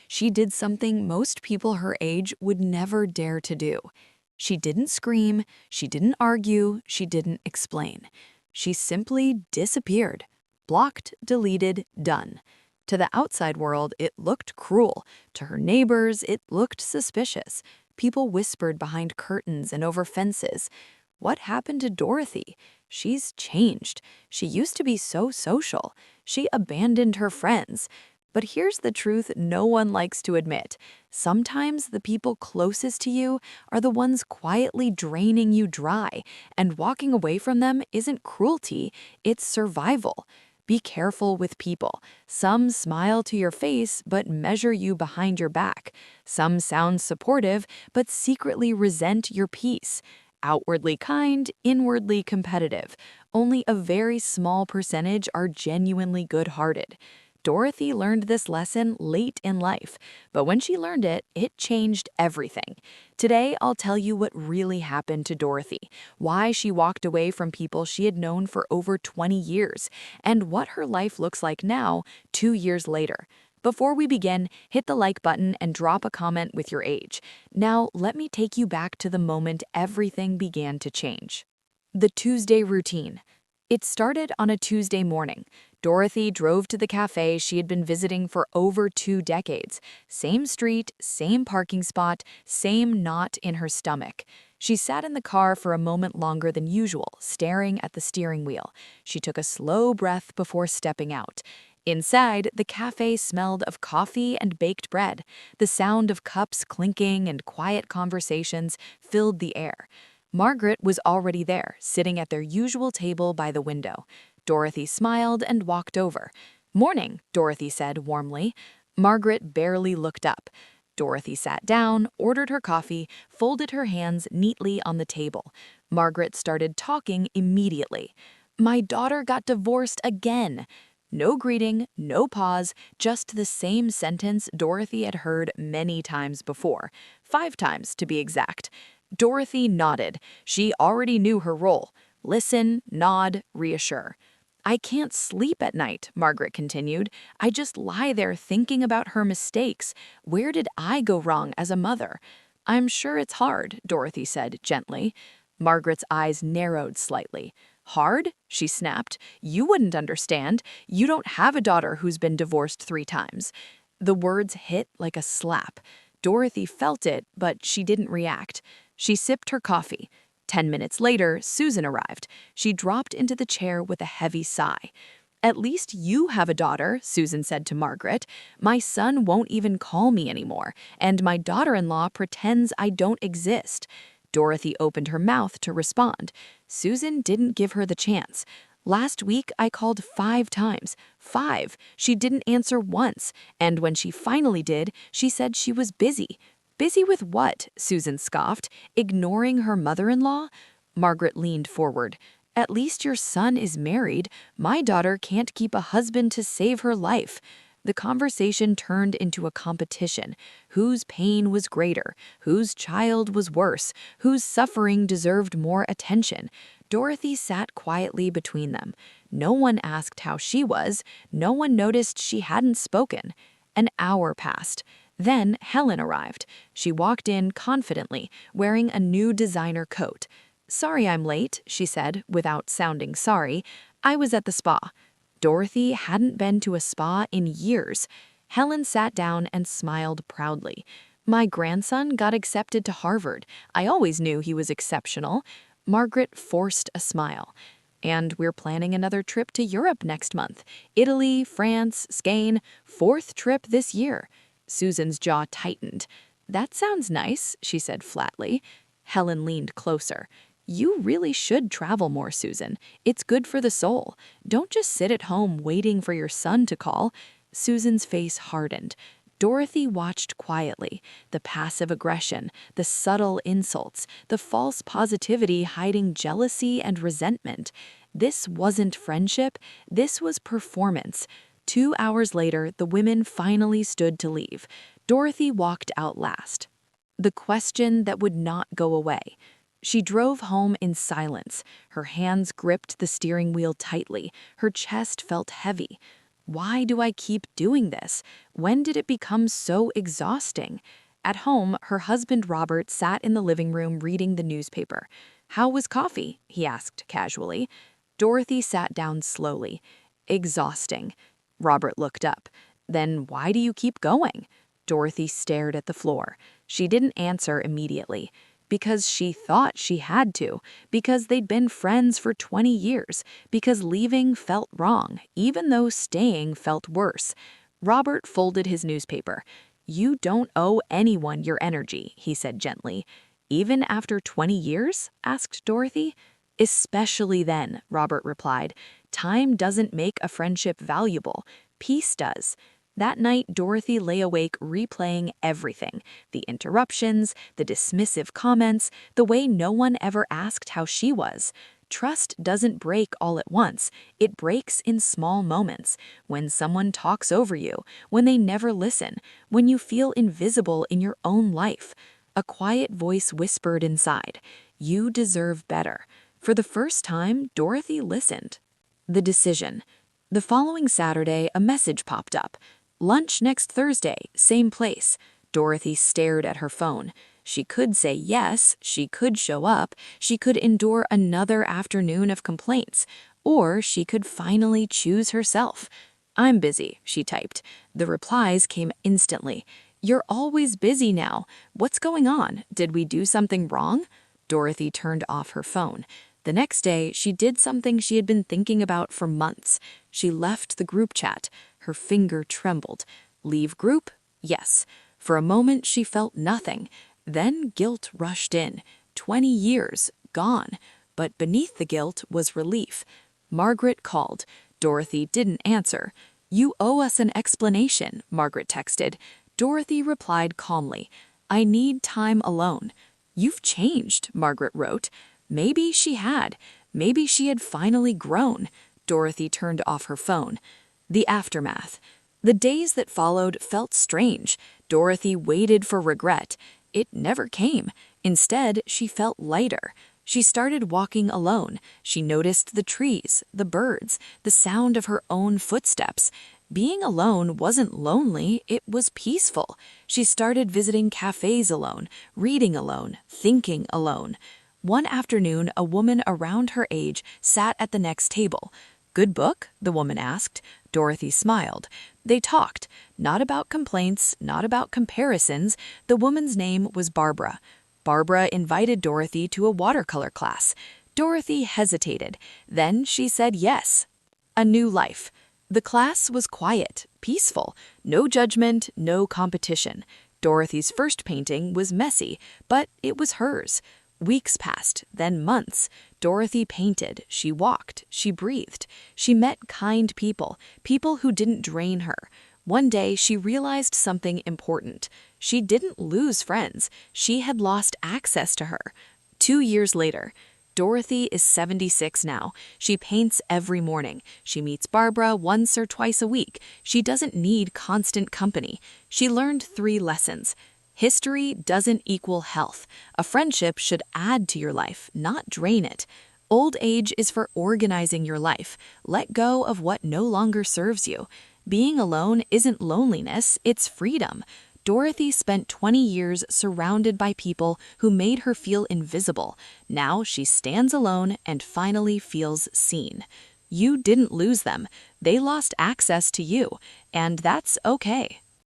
She did something most people her age would never dare to do. She didn't scream, she didn't argue, she didn't explain. She simply disappeared. Blocked, deleted, done. To the outside world, it looked cruel. To her neighbors, it looked suspicious. People whispered behind curtains and over fences. What happened to Dorothy? She's changed. She used to be so social. She abandoned her friends. But here's the truth no one likes to admit. Sometimes the people closest to you are the ones quietly draining you dry, and walking away from them isn't cruelty, it's survival. Be careful with people. Some smile to your face but measure you behind your back. Some sound supportive but secretly resent your peace. Outwardly kind, inwardly competitive. Only a very small percentage are genuinely good-hearted. Dorothy learned this lesson late in life, but when she learned it, it changed everything. Today, I'll tell you what really happened to Dorothy, why she walked away from people she had known for over 20 years, and what her life looks like now, 2 years later. Before we begin, hit the like button and drop a comment with your age. Now, let me take you back to the moment everything began to change. The Tuesday routine. It started on a Tuesday morning. Dorothy drove to the cafe she had been visiting for over 2 decades. Same street, same parking spot, same knot in her stomach. She sat in the car for a moment longer than usual, staring at the steering wheel. She took a slow breath before stepping out. Inside, the cafe smelled of coffee and baked bread. The sound of cups clinking and quiet conversations filled the air. Margaret was already there, sitting at their usual table by the window. Dorothy smiled and walked over. "Morning," Dorothy said warmly. Margaret barely looked up. Dorothy sat down, ordered her coffee, folded her hands neatly on the table. Margaret started talking immediately. "My daughter got divorced again." No greeting, no pause, just the same sentence Dorothy had heard many times before. 5 times, to be exact. Dorothy nodded. She already knew her role. Listen, nod, reassure. "I can't sleep at night," Margaret continued. "I just lie there thinking about her mistakes. Where did I go wrong as a mother?" "I'm sure it's hard," Dorothy said gently. Margaret's eyes narrowed slightly. "Hard?" she snapped. "You wouldn't understand. You don't have a daughter who's been divorced 3 times." The words hit like a slap. Dorothy felt it, but she didn't react. She sipped her coffee. 10 minutes later, Susan arrived. She dropped into the chair with a heavy sigh. "At least you have a daughter," Susan said to Margaret. "My son won't even call me anymore, and my daughter-in-law pretends I don't exist." Dorothy opened her mouth to respond. Susan didn't give her the chance. "Last week, I called 5 times. 5. She didn't answer once, and when she finally did, she said she was busy." "Busy with what?" Susan scoffed. "Ignoring her mother-in-law?" Margaret leaned forward. "At least your son is married. My daughter can't keep a husband to save her life." The conversation turned into a competition. Whose pain was greater? Whose child was worse? Whose suffering deserved more attention? Dorothy sat quietly between them. No one asked how she was. No one noticed she hadn't spoken. An hour passed. Then Helen arrived. She walked in confidently, wearing a new designer coat. "Sorry I'm late," she said, without sounding sorry. "I was at the spa." Dorothy hadn't been to a spa in years. Helen sat down and smiled proudly. "My grandson got accepted to Harvard. I always knew he was exceptional." Margaret forced a smile. "And we're planning another trip to Europe next month. Italy, France, Spain, 4th trip this year." Susan's jaw tightened. "That sounds nice," she said flatly. Helen leaned closer. "You really should travel more, Susan. It's good for the soul. Don't just sit at home waiting for your son to call." Susan's face hardened. Dorothy watched quietly. The passive aggression, the subtle insults, the false positivity hiding jealousy and resentment. This wasn't friendship. This was performance. 2 hours later, the women finally stood to leave. Dorothy walked out last. The question that would not go away. She drove home in silence. Her hands gripped the steering wheel tightly. Her chest felt heavy. Why do I keep doing this? When did it become so exhausting? At home, her husband Robert sat in the living room reading the newspaper. How was coffee? He asked casually. Dorothy sat down slowly. Exhausting. Robert looked up. Then why do you keep going? Dorothy stared at the floor. She didn't answer immediately. Because she thought she had to. Because they'd been friends for 20 years. Because leaving felt wrong, even though staying felt worse. Robert folded his newspaper. You don't owe anyone your energy, he said gently. Even after 20 years? Asked Dorothy. Especially then, Robert replied. Time doesn't make a friendship valuable. Peace does. That night, Dorothy lay awake replaying everything. The interruptions, the dismissive comments, the way no one ever asked how she was. Trust doesn't break all at once. It breaks in small moments. When someone talks over you, when they never listen, when you feel invisible in your own life. A quiet voice whispered inside, "You deserve better." For the first time, Dorothy listened. The decision. The following Saturday, a message popped up. Lunch next Thursday, same place. Dorothy stared at her phone. She could say yes, she could show up, she could endure another afternoon of complaints, or she could finally choose herself. I'm busy, she typed. The replies came instantly. You're always busy now. What's going on? Did we do something wrong? Dorothy turned off her phone. The next day, she did something she had been thinking about for months. She left the group chat. Her finger trembled. Leave group? Yes. For a moment, she felt nothing. Then guilt rushed in. 20 years, gone. But beneath the guilt was relief. Margaret called. Dorothy didn't answer. You owe us an explanation, Margaret texted. Dorothy replied calmly. I need time alone. You've changed, Margaret wrote. Maybe she had. Maybe she had finally grown. Dorothy turned off her phone. The aftermath. The days that followed felt strange. Dorothy waited for regret. It never came. Instead, she felt lighter. She started walking alone. She noticed the trees, the birds, the sound of her own footsteps. Being alone wasn't lonely, it was peaceful. She started visiting cafes alone, reading alone, thinking alone. One afternoon, a woman around her age sat at the next table. Good book? The woman asked. Dorothy smiled. They talked, not about complaints, not about comparisons. The woman's name was Barbara. Barbara invited Dorothy to a watercolor class. Dorothy hesitated. Then she said yes. A new life. The class was quiet, peaceful, no judgment, no competition. Dorothy's first painting was messy, but it was hers. Weeks passed, then months. Dorothy painted, she walked, she breathed. She met kind people, people who didn't drain her. One day, she realized something important. She didn't lose friends. She had lost access to her. 2 years later, Dorothy is 76 now. She paints every morning. She meets Barbara once or twice a week. She doesn't need constant company. She learned 3 lessons. History doesn't equal health. A friendship should add to your life, not drain it. Old age is for organizing your life. Let go of what no longer serves you. Being alone isn't loneliness, it's freedom. Dorothy spent 20 years surrounded by people who made her feel invisible. Now she stands alone and finally feels seen. You didn't lose them. They lost access to you, and that's okay.